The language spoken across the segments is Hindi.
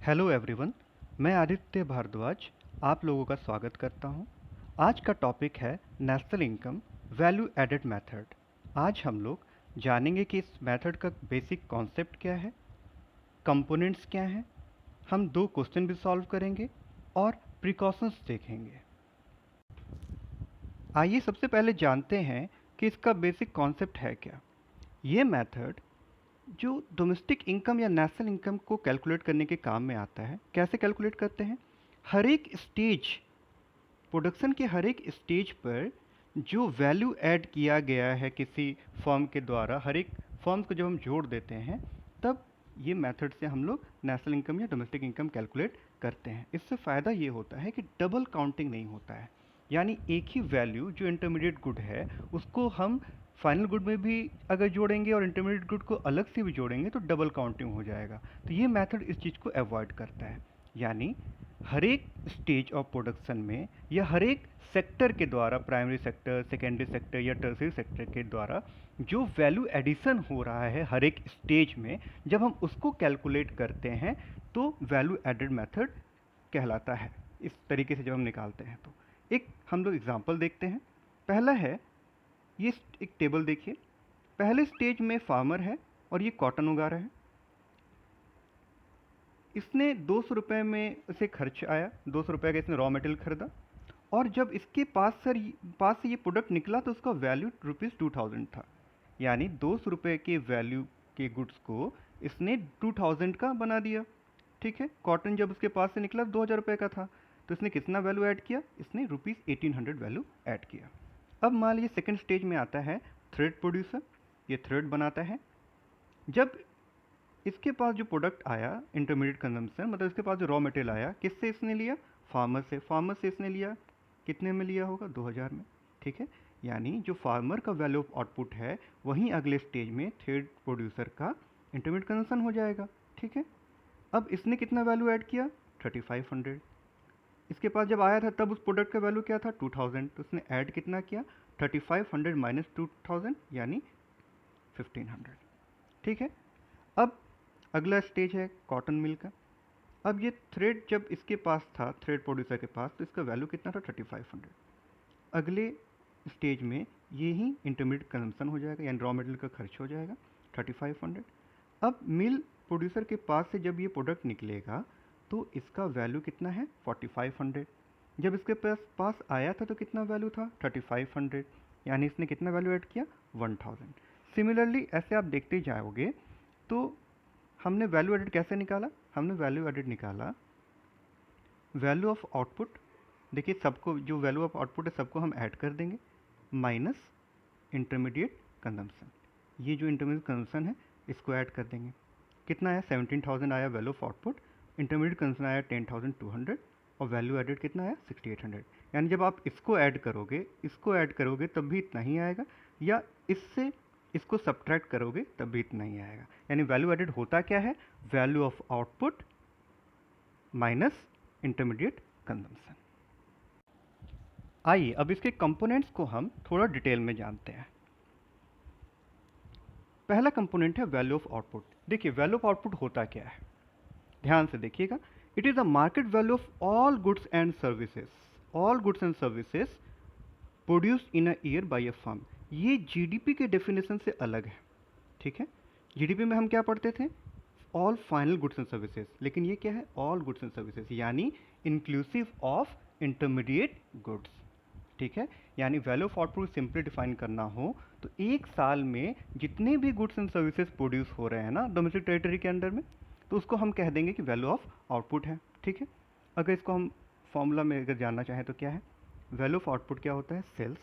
हेलो एवरीवन, मैं आदित्य भारद्वाज आप लोगों का स्वागत करता हूं। आज का टॉपिक है national income value added method. आज हम लोग जानेंगे कि इस मेथड का बेसिक कॉन्सेप्ट क्या है, कंपोनेंट्स क्या हैं, हम दो क्वेश्चन भी सॉल्व करेंगे और प्रिकॉशंस देखेंगे। आइए सबसे पहले जानते हैं कि इसका बेसिक कॉन्सेप्ट है क्या। ये मेथड जो डोमेस्टिक इनकम या नेशनल इनकम को कैलकुलेट करने के काम में आता है। कैसे कैलकुलेट करते हैं? हर एक स्टेज, प्रोडक्शन के हर एक स्टेज पर जो वैल्यू ऐड किया गया है किसी फर्म के द्वारा, हर एक फर्म्स को जब हम जोड़ देते हैं तब ये मेथड से हम लोग नेशनल इनकम या डोमेस्टिक इनकम कैलकुलेट करते हैं। इससे फ़ायदा ये होता है कि डबल काउंटिंग नहीं होता है, यानी एक ही वैल्यू जो इंटरमीडिएट गुड है उसको हम फाइनल गुड में भी अगर जोड़ेंगे और इंटरमीडिएट गुड को अलग से भी जोड़ेंगे तो डबल काउंटिंग हो जाएगा। तो ये मेथड इस चीज़ को अवॉइड करता है, यानी हर एक स्टेज ऑफ प्रोडक्शन में या हर एक सेक्टर के द्वारा, प्राइमरी सेक्टर, सेकेंडरी सेक्टर या टर्सरी सेक्टर के द्वारा जो वैल्यू एडिशन हो रहा है हर एक स्टेज में, जब हम उसको कैलकुलेट करते हैं तो वैल्यू एडेड मेथड कहलाता है। इस तरीके से जब हम निकालते हैं तो एक हम लोग एग्जांपल देखते हैं। पहला है, ये एक टेबल देखिए। पहले स्टेज में फार्मर है और ये कॉटन उगा रहा है। इसने 200 रुपये में इसे खर्च आया, 200 रुपये का इसने रॉ मटेरियल खरीदा और जब इसके पास से ये प्रोडक्ट निकला तो उसका वैल्यू ₹2000 था, यानी 200 रुपये के वैल्यू के गुड्स को इसने 2000 का बना दिया। ठीक है, कॉटन जब उसके पास से निकला 2000 रुपये का था तो इसने कितना वैल्यू ऐड किया? इसने ₹1800 वैल्यू ऐड किया। अब मान लीजिए सेकेंड स्टेज में आता है थ्रेड प्रोड्यूसर। ये थ्रेड बनाता है। जब इसके पास जो प्रोडक्ट आया इंटरमीडिएट कंजम्पशन, मतलब इसके पास जो रॉ मटेरियल आया, किससे इसने लिया? फार्मर से। फार्मर से इसने लिया, कितने में लिया होगा? 2000 में। ठीक है, यानी जो फार्मर का वैल्यू ऑफ आउटपुट है वहीं अगले स्टेज में थर्ड प्रोड्यूसर का इंटरमीडिएट कंजम्पशन हो जाएगा। ठीक है, अब इसने कितना वैल्यू ऐड किया? 3500। इसके पास जब आया था तब उस प्रोडक्ट का वैल्यू क्या था? 2000। तो उसने ऐड कितना किया? 3500 माइनस 2000 यानी 1500। ठीक है, अब अगला स्टेज है कॉटन मिल का। अब ये थ्रेड जब इसके पास था, थ्रेड प्रोड्यूसर के पास, तो इसका वैल्यू कितना था? 3500। अगले स्टेज में ये ही इंटरमीडिएट कंजम्पशन हो जाएगा, यानी रॉ मटेरियल का खर्च हो जाएगा 3500। अब मिल प्रोड्यूसर के पास से जब ये प्रोडक्ट निकलेगा तो इसका वैल्यू कितना है? 4500। जब इसके पास आया था तो कितना वैल्यू था? 3500, यानी इसने कितना वैल्यू ऐड किया? 1000। सिमिलरली ऐसे आप देखते जाओगे तो हमने वैल्यू एडेड कैसे निकाला? हमने वैल्यू एडेड निकाला वैल्यू ऑफ आउटपुट। देखिए, सबको जो वैल्यू ऑफ आउटपुट है सबको हम ऐड कर देंगे, माइनस इंटरमीडिएट कंजम्पशन। ये जो इंटरमीडिएट कंजम्पशन है इसको ऐड कर देंगे। कितना आया? 17000 आया value of output. Intermediate consumption आया 10200 और वैल्यू एडेड कितना आया? 6800। यानी जब आप इसको ऐड करोगे तब भी इतना ही आएगा, या इससे इसको सब्ट्रैक्ट करोगे तब भी इतना ही आएगा। यानी वैल्यू एडेड होता क्या है? Value of output minus intermediate consumption. आइए अब इसके कंपोनेंट्स को हम थोड़ा डिटेल में जानते हैं। पहला कंपोनेंट है वैल्यू ऑफ आउटपुट। देखिए, वैल्यू ऑफ आउटपुट होता क्या है, ध्यान से देखिएगा। It is the market value of all goods and services, all goods and services produced in a year by a firm. ये जीडीपी के डेफिनेशन से अलग है। ठीक है, जीडीपी में हम क्या पढ़ते थे? All final goods and services, लेकिन ये क्या है? ऑल गुड्स एंड सर्विसेज, यानी इंक्लूसिव ऑफ इंटरमीडिएट गुड्स। ठीक है, यानी value of output simply define करना हो तो एक साल में जितने भी गुड्स एंड सर्विसेज प्रोड्यूस हो रहे हैं ना डोमेस्टिक टेरिटरी के अंडर में, तो उसको हम कह देंगे कि वैल्यू ऑफ आउटपुट है। ठीक है, अगर इसको हम फॉर्मूला में अगर जानना चाहें तो क्या है? वैल्यू ऑफ आउटपुट क्या होता है? Sales,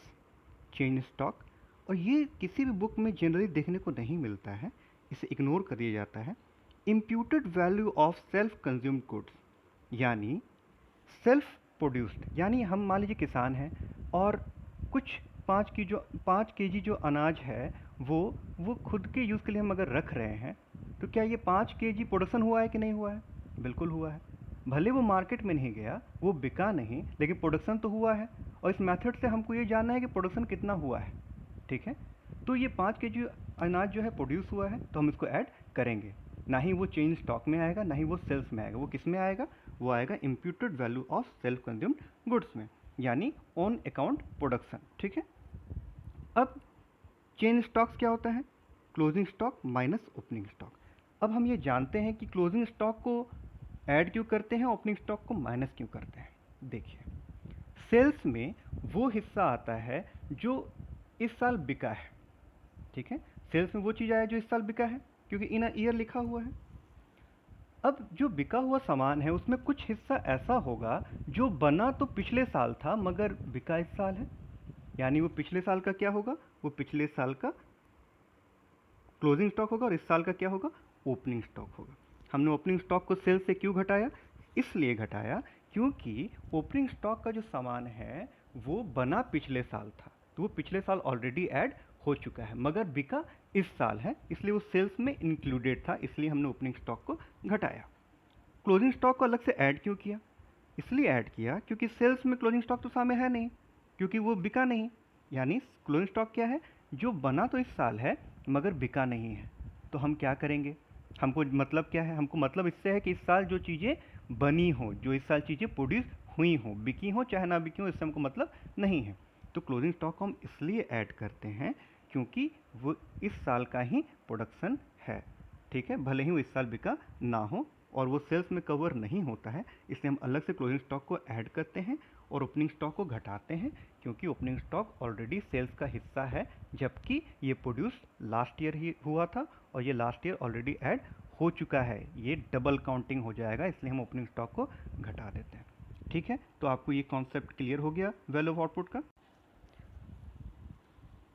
change stock. और ये किसी भी बुक में जनरली देखने को नहीं मिलता है, इसे इग्नोर कर दिया जाता है। Imputed value of self consumed goods, यानी सेल्फ प्रोड्यूस्ड, यानी हम मान लीजिए किसान हैं और कुछ 5 केजी जो अनाज है वो खुद के यूज़ के लिए हम अगर रख रहे हैं तो क्या ये 5 केजी प्रोडक्शन हुआ है कि नहीं हुआ है? बिल्कुल हुआ है। भले वो मार्केट में नहीं गया, वो बिका नहीं, लेकिन प्रोडक्शन तो हुआ है। और इस मेथड से हमको ये जानना है कि प्रोडक्शन कितना हुआ है। ठीक है, तो ये 5 केजी अनाज जो है प्रोड्यूस हुआ है तो हम इसको ऐड करेंगे। ना ही वो चेंज स्टॉक में आएगा, ना ही वो सेल्स में आएगा। वो किस में आएगा? वो आएगा imputed value of self consumed goods में, यानी ऑन अकाउंट प्रोडक्शन। ठीक है। अब चेंज स्टॉक्स क्या होता है? Closing stock minus opening stock. अब हम ये जानते हैं कि क्लोजिंग स्टॉक को ऐड क्यों करते हैं, ओपनिंग स्टॉक को माइनस क्यों करते हैं। देखिए, सेल्स में वो हिस्सा आता है जो इस साल बिका है। ठीक है, सेल्स में वो चीज़ आया जो इस साल बिका है, क्योंकि इन ईयर लिखा हुआ है। अब जो बिका हुआ सामान है उसमें कुछ हिस्सा ऐसा होगा जो बना तो पिछले साल था मगर बिका इस साल है, यानी वो पिछले साल का क्या होगा? वो पिछले साल का क्लोजिंग स्टॉक होगा, और इस साल का क्या होगा? ओपनिंग स्टॉक होगा। हमने ओपनिंग स्टॉक को सेल्स से क्यों घटाया? इसलिए घटाया क्योंकि ओपनिंग स्टॉक का जो सामान है वो बना पिछले साल था, तो वो पिछले साल ऑलरेडी ऐड हो चुका है मगर बिका इस साल है, इसलिए वो सेल्स में इंक्लूडेड था, इसलिए हमने ओपनिंग स्टॉक को घटाया। क्लोजिंग स्टॉक को अलग से ऐड क्यों किया? इसलिए ऐड किया क्योंकि सेल्स में क्लोजिंग स्टॉक तो सामने है नहीं, क्योंकि वो बिका नहीं। यानी क्लोजिंग स्टॉक क्या है? जो बना तो इस साल है मगर बिका नहीं है। तो हम क्या करेंगे? हमको मतलब क्या है? हमको मतलब इससे है कि इस साल जो चीज़ें बनी हो, जो इस साल चीज़ें प्रोड्यूस हुई हो, बिकी हो चाहे ना बिकी हो, इससे हमको मतलब नहीं है। तो क्लोजिंग स्टॉक को हम इसलिए ऐड करते हैं क्योंकि वो इस साल का ही प्रोडक्शन है। ठीक है, भले ही वो इस साल बिका ना हो और वो सेल्स में कवर नहीं होता है, इसलिए हम अलग से क्लोजिंग स्टॉक को ऐड करते हैं और ओपनिंग स्टॉक को घटाते हैं, क्योंकि ओपनिंग स्टॉक ऑलरेडी सेल्स का हिस्सा है, जबकि ये प्रोड्यूस लास्ट ईयर ही हुआ था और ये लास्ट ईयर ऑलरेडी ऐड हो चुका है। ये डबल काउंटिंग हो जाएगा, इसलिए हम ओपनिंग स्टॉक को घटा देते हैं। ठीक है, तो आपको ये कॉन्सेप्ट क्लियर हो गया वैल्यू ऑफ आउटपुट का।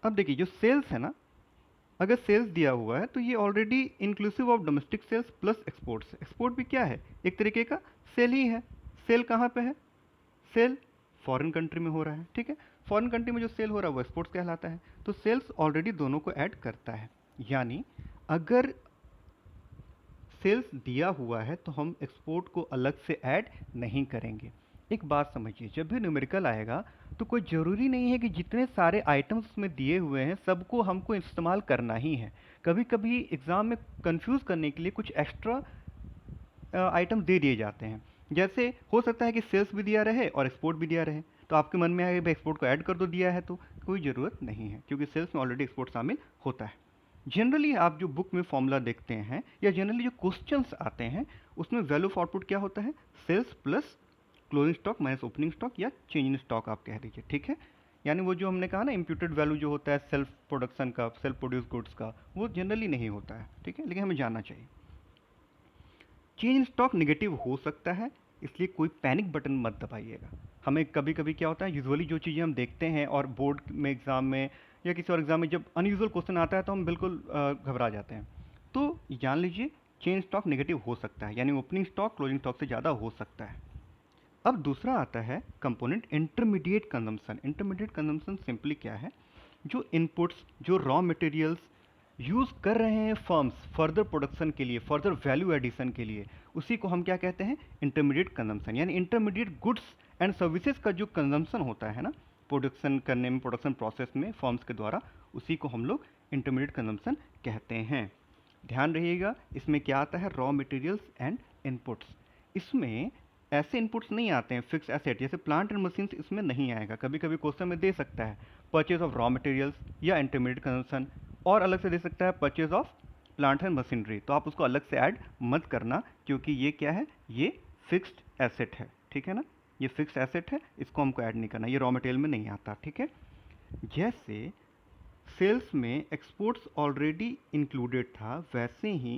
अब देखिए, जो सेल्स है ना, अगर सेल्स दिया हुआ है तो ये already inclusive of domestic sales plus exports. Export भी क्या है? एक तरीके का सेल ही है। सेल कहाँ पे है? सेल फॉरेन कंट्री में हो रहा है। ठीक है, फॉरेन कंट्री में जो सेल हो रहा है वो एक्सपोर्ट्स कहलाता है। तो सेल्स ऑलरेडी दोनों को ऐड करता है, यानी अगर सेल्स दिया हुआ है तो हम एक्सपोर्ट को अलग से ऐड नहीं करेंगे। एक बात समझिए, जब भी न्यूमेरिकल आएगा तो कोई ज़रूरी नहीं है कि जितने सारे आइटम्स उसमें दिए हुए हैं सबको हमको इस्तेमाल करना ही है। कभी कभी एग्ज़ाम में कंफ्यूज करने के लिए कुछ एक्स्ट्रा आइटम दे दिए जाते हैं। जैसे हो सकता है कि सेल्स भी दिया रहे और एक्सपोर्ट भी दिया रहे, तो आपके मन में आएगा भाई एक्सपोर्ट को ऐड कर दो, दिया है तो। कोई ज़रूरत नहीं है, क्योंकि सेल्स में ऑलरेडी एक्सपोर्ट शामिल होता है। जनरली आप जो बुक में फॉर्मूला देखते हैं या जनरली जो क्वेश्चंस आते हैं उसमें वैल्यू ऑफ आउटपुट क्या होता है? Sales plus closing stock minus opening stock या चेंज इन स्टॉक आप कह दीजिए। ठीक है, यानी वो जो हमने कहा ना इम्प्यूटेड वैल्यू जो होता है सेल्फ प्रोडक्शन का, सेल्फ प्रोड्यूस गुड्स का, वो जनरली नहीं होता है। ठीक है, लेकिन हमें जानना चाहिए। चेंज इन स्टॉक नेगेटिव हो सकता है, इसलिए कोई पैनिक बटन मत दबाइएगा। हमें कभी कभी क्या होता है, यूजुअली जो चीज़ें हम देखते हैं और बोर्ड में एग्ज़ाम में या किसी और एग्ज़ाम में जब अनयूजुअल क्वेश्चन आता है तो हम बिल्कुल घबरा जाते हैं। तो जान लीजिए चेंज स्टॉक नेगेटिव हो सकता है, यानी ओपनिंग स्टॉक क्लोजिंग स्टॉक से ज़्यादा हो सकता है। अब दूसरा आता है component intermediate consumption. Intermediate consumption simply क्या है? जो इनपुट्स, जो रॉ मटेरियल्स यूज़ कर रहे हैं फर्म्स फर्दर प्रोडक्शन के लिए, फर्दर वैल्यू एडिशन के लिए, उसी को हम क्या कहते हैं? Intermediate consumption. यानी इंटरमीडिएट गुड्स एंड सर्विसेज का जो कंजम्पशन होता है ना प्रोडक्शन करने में, प्रोडक्शन प्रोसेस में फर्म्स के द्वारा, उसी को हम लोग इंटरमीडिएट कंजम्पशन कहते हैं। ध्यान रहिएगा, इसमें क्या आता है? Raw materials and inputs. इसमें ऐसे इनपुट्स नहीं आते हैं फिक्स एसेट, जैसे प्लांट एंड मशीन्स इसमें नहीं आएगा। कभी कभी क्वेश्चन में दे सकता है परचेज ऑफ रॉ मटेरियल्स या इंटरमीडिएट कंजम्पशन, और अलग से दे सकता है purchase of plant and machinery, तो आप उसको अलग से ऐड मत करना, क्योंकि ये क्या है? ये फिक्स्ड एसेट है। ठीक है ना, ये फिक्स्ड एसेट है, इसको हमको ऐड नहीं करना, ये रॉ मटेरियल में नहीं आता। ठीक है, जैसे सेल्स में एक्सपोर्ट्स ऑलरेडी इंक्लूडेड था, वैसे ही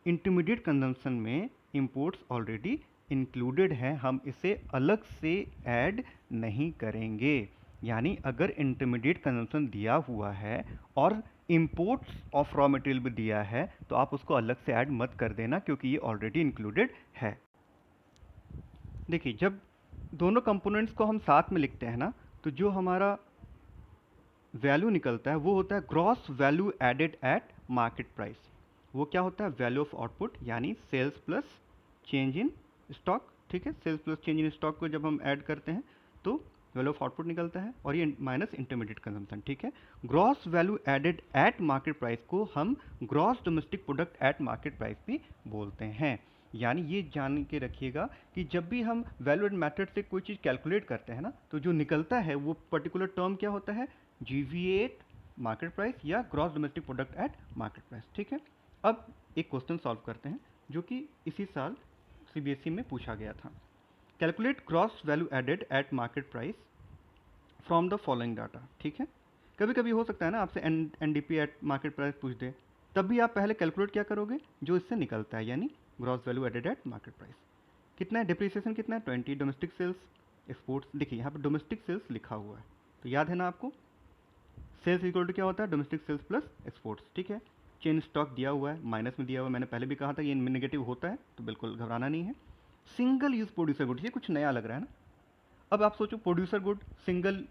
इंटरमीडिएट कंजम्पशन में इंपोर्ट्स ऑलरेडी इंक्लूडेड है, हम इसे अलग से ऐड नहीं करेंगे। यानी अगर इंटरमीडिएट कंजम्पशन दिया हुआ है और इंपोर्ट्स ऑफ रॉ मटेरियल भी दिया है तो आप उसको अलग से ऐड मत कर देना, क्योंकि ये ऑलरेडी इंक्लूडेड है। देखिए, जब दोनों कंपोनेंट्स को हम साथ में लिखते हैं ना, तो जो हमारा वैल्यू निकलता है वो होता है gross value added at market price. वो क्या होता है? वैल्यू ऑफ आउटपुट, यानी sales plus change in stock. ठीक है, sales plus change in stock को जब हम ऐड करते हैं तो वैल्यू ऑफ आउटपुट निकलता है, और ये माइनस इंटरमीडिएट कंजम्पशन, ठीक है। Gross value added at market price को हम gross domestic product at market price भी बोलते हैं। यानी ये जान के रखिएगा कि जब भी हम वैल्यू एड मेथड से कोई चीज़ कैलकुलेट करते हैं ना, तो जो निकलता है वो पर्टिकुलर टर्म क्या होता है, GVA एट मार्केट प्राइस या gross domestic product at market price, ठीक है। अब एक क्वेश्चन सॉल्व करते हैं जो कि इसी साल CBSE में पूछा गया था। Calculate gross value added at market price from the following data, ठीक है। कभी कभी हो सकता है ना आपसे NDP एट मार्केट प्राइस पूछ दे, तब भी आप पहले कैलकुलेट क्या करोगे, जो इससे निकलता है, यानी gross value added at market price. कितना है डिप्रिसिएशन, कितना है 20, डोमेस्टिक सेल्स, एक्सपोर्ट्स, देखिए यहाँ पे डोमेस्टिक सेल्स लिखा हुआ है, तो याद है ना आपको, सेल्स इक्वल टू क्या होता है, डोमेस्टिक सेल्स प्लस एक्सपोर्ट्स, ठीक है। चेन स्टॉक दिया हुआ है, माइनस में दिया हुआ है, मैंने पहले भी कहा था ये नेगेटिव होता है, तो बिल्कुल घबराना नहीं है। सिंगल यूज प्रोड्यूसर गुड, ये कुछ नया लग रहा है ना। अब आप सोचो प्रोड्यूसर गुड सिंगल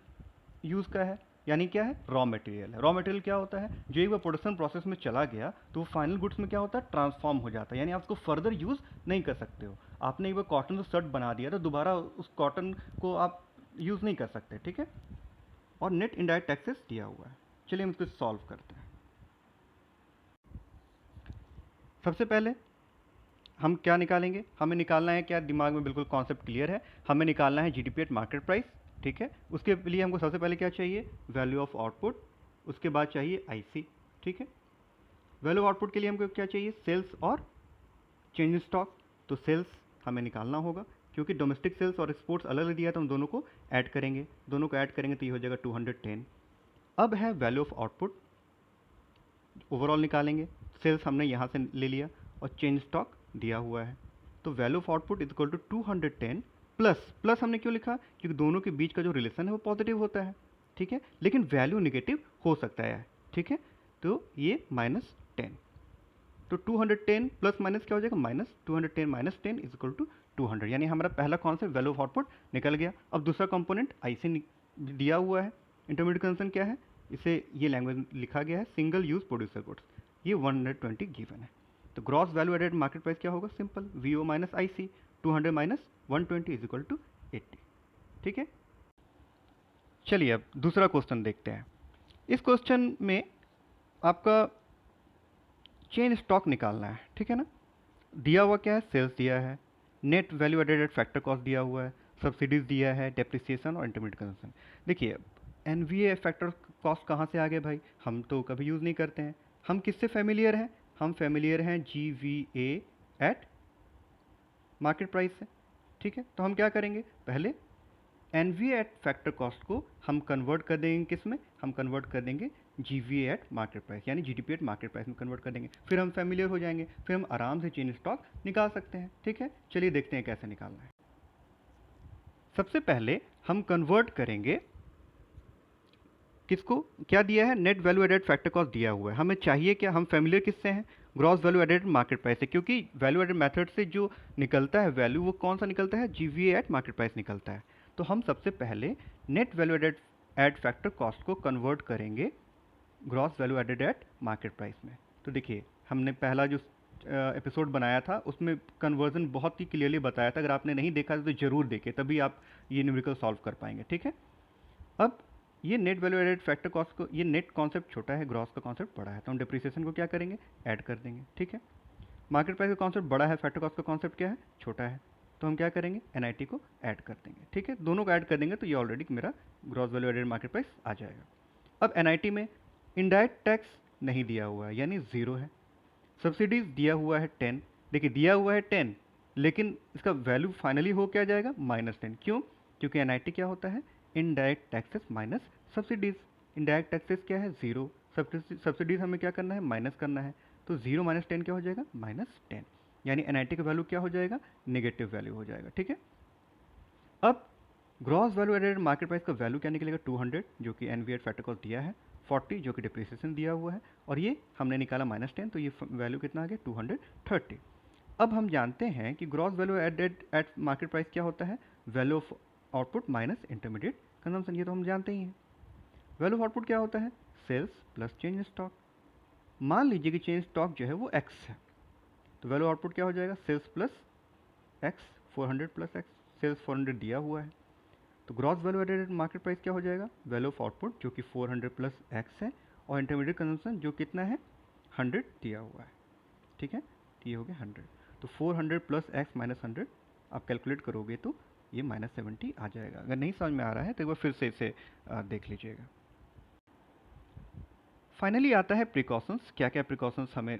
यूज़ का है, यानी क्या है, रॉ मटेरियल है। रॉ मटेरियल क्या होता है, जो एक बार प्रोडक्शन प्रोसेस में चला गया तो वो फाइनल गुड्स में क्या होता है, ट्रांसफॉर्म हो जाता है, यानी आप उसको फर्दर यूज़ नहीं कर सकते हो। आपने एक बार कॉटन से शर्ट बना दिया तो दोबारा उस कॉटन को आप यूज़ नहीं कर सकते, ठीक है। और नेट इनडायरेक्ट टैक्सेस दिया हुआ है। चलिए हम इसको सॉल्व करते हैं। सबसे पहले हम क्या निकालेंगे, हमें निकालना है क्या, दिमाग में बिल्कुल कॉन्सेप्ट क्लियर है, हमें निकालना है GDP एट मार्केट प्राइस, ठीक है। उसके लिए हमको सबसे पहले क्या चाहिए, वैल्यू ऑफ आउटपुट, उसके बाद चाहिए IC, ठीक है। वैल्यू ऑफ आउटपुट के लिए हमको क्या चाहिए, सेल्स और चेंज इन स्टॉक। तो सेल्स हमें निकालना होगा, क्योंकि डोमेस्टिक सेल्स और एक्सपोर्ट्स अलग अलग दिया है, तो हम दोनों को ऐड करेंगे, दोनों को ऐड करेंगे तो ये हो जाएगा 210। अब है वैल्यू ऑफ आउटपुट, ओवरऑल निकालेंगे, सेल्स हमने यहाँ से ले लिया और चेंज स्टॉक दिया हुआ है, तो value of output is equal to 210 plus, plus हमने क्यों लिखा, क्योंकि दोनों के बीच का जो रिलेशन है वो पॉजिटिव होता है, ठीक है, लेकिन वैल्यू नेगेटिव हो सकता है, ठीक है। तो ये -10, तो 210 प्लस माइनस क्या हो जाएगा, -210 माइनस 10 इज इक्वल टू 200, यानी हमारा पहला कॉन्सेप्ट वैल्यू ऑफ आउटपुट निकल गया। अब दूसरा कंपोनेंट IC दिया हुआ है, इंटरमीडिएट कंसर्न क्या है, इसे ये लैंग्वेज लिखा गया है, सिंगल यूज प्रोड्यूसर गुड्स, ये 120 गिवन है। तो gross value added market price क्या होगा, simple VO minus IC, 200 minus 120 is equal to 80, ठीक है। चलिए अब दूसरा क्वेश्चन देखते हैं। इस क्वेश्चन में आपका चेन स्टॉक निकालना है, ठीक है ना। दिया हुआ क्या है, सेल्स दिया है, net value added factor cost दिया हुआ है, सब्सिडीज दिया है, डेप्रिसिएशन और इंटरमीडिएट कंजम्पशन। देखिए NVA फैक्टर कॉस्ट कहाँ से आ गए भाई, हम तो कभी यूज़ नहीं करते हैं, हम किससे फेमिलियर हैं, हम फेमिलियर हैं GVA एट मार्केट प्राइस से, ठीक है। तो हम क्या करेंगे, पहले NVA एट फैक्टर कॉस्ट को हम कन्वर्ट कर देंगे किस में, हम कन्वर्ट कर देंगे GVA एट मार्केट प्राइस, यानी GDP एट मार्केट प्राइस में कन्वर्ट कर देंगे, फिर हम फेमिलियर हो जाएंगे, फिर हम आराम से चेन स्टॉक निकाल सकते हैं, ठीक है। चलिए देखते हैं कैसे निकालना है। सबसे पहले हम कन्वर्ट करेंगे किसको, क्या दिया है, net value added factor cost दिया हुआ है, हमें चाहिए क्या, हम फेमिलियर किससे हैं, gross value added market price से, क्योंकि वैल्यू एडेड मेथड से जो निकलता है वैल्यू वो कौन सा निकलता है, GVA एट मार्केट प्राइस निकलता है। तो हम सबसे पहले net value add factor cost को कन्वर्ट करेंगे gross value added at market price में। तो देखिए हमने पहला जो एपिसोड बनाया था उसमें कन्वर्जन बहुत ही क्लियरली बताया था, अगर आपने नहीं देखा तो ज़रूर देखें, तभी आप ये न्यूमेरिकल सॉल्व कर पाएंगे, ठीक है। अब ये net value added factor cost को, ये नेट कॉन्सेप्ट छोटा है, ग्रॉस का कॉन्सेप्ट बड़ा है, तो हम डिप्रिसिएशन को क्या करेंगे, ऐड कर देंगे, ठीक है। मार्केट प्राइस का कॉन्सेप्ट बड़ा है, फैक्टर कॉस्ट का कॉन्सेप्ट क्या है, छोटा है, तो हम क्या करेंगे, NIT को ऐड कर देंगे, ठीक है। दोनों को ऐड कर देंगे तो ये ऑलरेडी मेरा gross value added market price आ जाएगा। अब NIT में इनडायरेक्ट टैक्स नहीं दिया हुआ है, यानी 0 है, सब्सिडीज दिया हुआ है 10, देखिए दिया हुआ है 10, लेकिन इसका वैल्यू फाइनली हो क्या जाएगा, -10, क्यों, क्योंकि NIT क्या होता है, indirect taxes minus subsidies, indirect taxes क्या है 0, सब्सिडीज हमें क्या करना है, माइनस करना है, तो 0 माइनस 10 क्या हो जाएगा, -10, यानी NIT का वैल्यू क्या हो जाएगा, नेगेटिव वैल्यू हो जाएगा, ठीक है। अब gross value added market price का वैल्यू क्या निकलेगा, 200 जो कि NVA फैक्टर कॉस्ट दिया है, 40 जो कि डिप्रिसिएशन दिया हुआ है, और ये हमने निकाला -10, तो ये वैल्यू कितना आ गया, 230। अब हम जानते हैं कि gross value added at market price क्या होता है, value of output minus intermediate consumption, ये तो हम जानते ही हैं। वैल्यू ऑफ आउटपुट क्या होता है, sales plus change in stock. मान लीजिए कि चेंज स्टॉक जो है वो x है, तो वैल्यू आउटपुट क्या हो जाएगा, sales plus x, 400 plus x, sales 400 दिया हुआ है, तो gross value added market price क्या हो जाएगा, वैल्यू ऑफ आउटपुट जो कि 400 प्लस एक्स है, और इंटरमीडिएट कंजम्पशन जो कितना है 100 दिया हुआ है, ठीक है, तो ये हो गया 100। तो 400 प्लस एक्स माइनस 100 आप कैलकुलेट करोगे तो ये -70 आ जाएगा। अगर नहीं समझ में आ रहा है तो एक बार फिर से इसे देख लीजिएगा। फाइनली आता है प्रिकॉशंस, क्या क्या प्रिकॉशंस हमें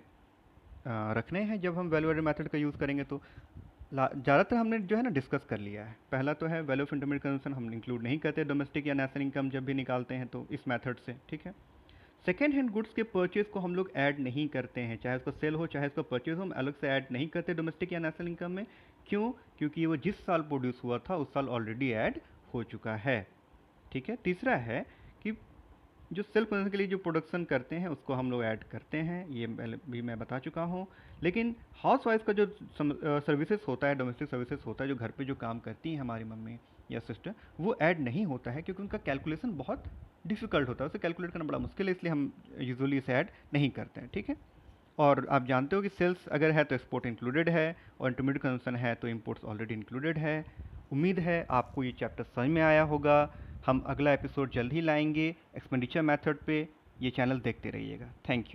रखने हैं जब हम वैल्यू एडेड मेथड का यूज़ करेंगे। तो ज़्यादातर हमने जो है ना डिस्कस कर लिया है। पहला तो है वैल्यू ऑफ इंटरमीडिएट कंजम्पशन हम इंक्लूड नहीं करते डोमेस्टिक या नेशनल इनकम जब भी निकालते हैं तो इस मेथड से, ठीक है। सेकेंड हैंड गुड्स के परचेज को हम लोग ऐड नहीं करते हैं, चाहे उसका सेल हो चाहे उसका परचेज हो, हम अलग से ऐड नहीं करते डोमेस्टिक या नेशनल इनकम में। क्यों? क्योंकि वो जिस साल प्रोड्यूस हुआ था उस साल ऑलरेडी ऐड हो चुका है, ठीक है। तीसरा है कि जो सेल्फ कंजम्पशन के लिए जो प्रोडक्शन करते हैं उसको हम लोग ऐड करते हैं, ये पहले भी मैं बता चुका हूँ। लेकिन हाउस वाइफ का जो सर्विसेज होता है, डोमेस्टिक सर्विसेज होता है, जो घर पे जो काम करती हैं हमारी मम्मी या सिस्टर, वो ऐड नहीं होता है क्योंकि उनका कैलकुलेशन बहुत डिफिकल्ट होता है, उसे कैलकुलेट करना बड़ा मुश्किल है, इसलिए हम यूजुअली इसे ऐड नहीं करते हैं, ठीक है। और आप जानते हो कि सेल्स अगर है तो एक्सपोर्ट इंक्लूडेड है, और इंटरमीडिएट कंजम्पशन है तो इंपोर्ट्स ऑलरेडी इंक्लूडेड है। उम्मीद है आपको ये चैप्टर समझ में आया होगा। हम अगला एपिसोड जल्द ही लाएंगे एक्सपेंडिचर मेथड पे। ये चैनल देखते रहिएगा। Thank you.